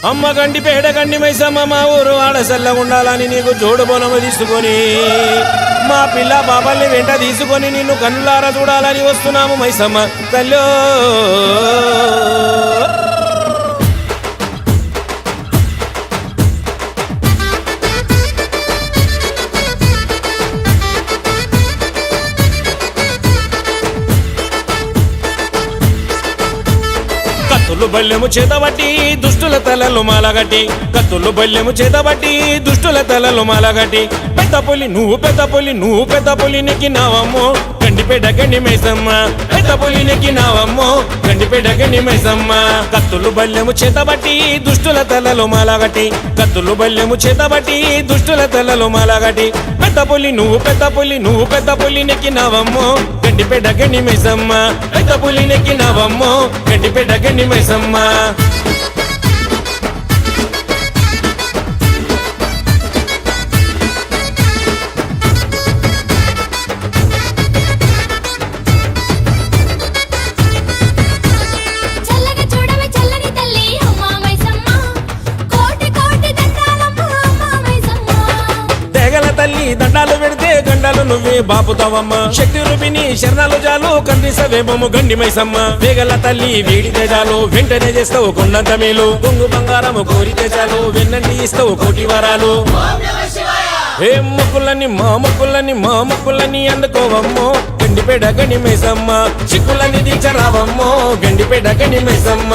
అమ్మ గండి పేడ గండి మైసమ్మ మా ఊరు ఆడసల్ల ఉండాలని నీకు జోడు బోనము తీసుకొని మా పిల్ల బాబాల్ని వెంట తీసుకొని నిన్ను కన్నులారా చూడాలని వస్తున్నాము మైసమ్మ తల్లో. కత్తులు బల్లెము చేతబట్టి దుష్టుల తలలు మాలగట్టి, కత్తులు బల్లెము చేతబట్టి దుష్టుల తలలు మాలగట్టి, పెద్ద పులి నువ్వు పెద్ద పులి నువ్వు పెద్ద పులి నెక్కినావమ్మో గండిపేట గండి మైసమ్మ, పెద్ద పులి నెక్కినావమ్మో గండిపేట గండి మైసమ్మ. కత్తులు బల్లెము చేతబట్టి దుష్టుల తలలు మాలగట్టి, కత్తులు బల్లెము చేతబట్టి దుష్టుల తలలు మాలగట్టి, పెద్ద పులి నువ్వు పెద్ద పులి నువ్వు పెద్ద పులి నెక్కినావమ్మో గండిపేట గండి మైసమ్మ, పెద్ద పులి నెక్కినావమ్మో గండిపేట గండి మైసమ్మ. దండాలు పెడితే గండాలు నువ్వే బాపుతావమ్మ, శక్తి రూపిణి శరణాలు జాలు కందిసవేమము గండి మైసమ్మ. వేగల తల్లి వేడితే చాలు వెంటనే చేస్తావు కొండంత మేలు, కొంగు బంగారము కోరితే చాలు వెన్నంటి ఇస్తావు కోటి వరాలు. ఏ మొక్కులని మా మొక్కులని మా మొక్కులని అందుకోవమ్మో గండిపేట గండి మైసమ్మ, చిక్కులని దీక్షరావమ్మో గండిపేట గండి మైసమ్మ.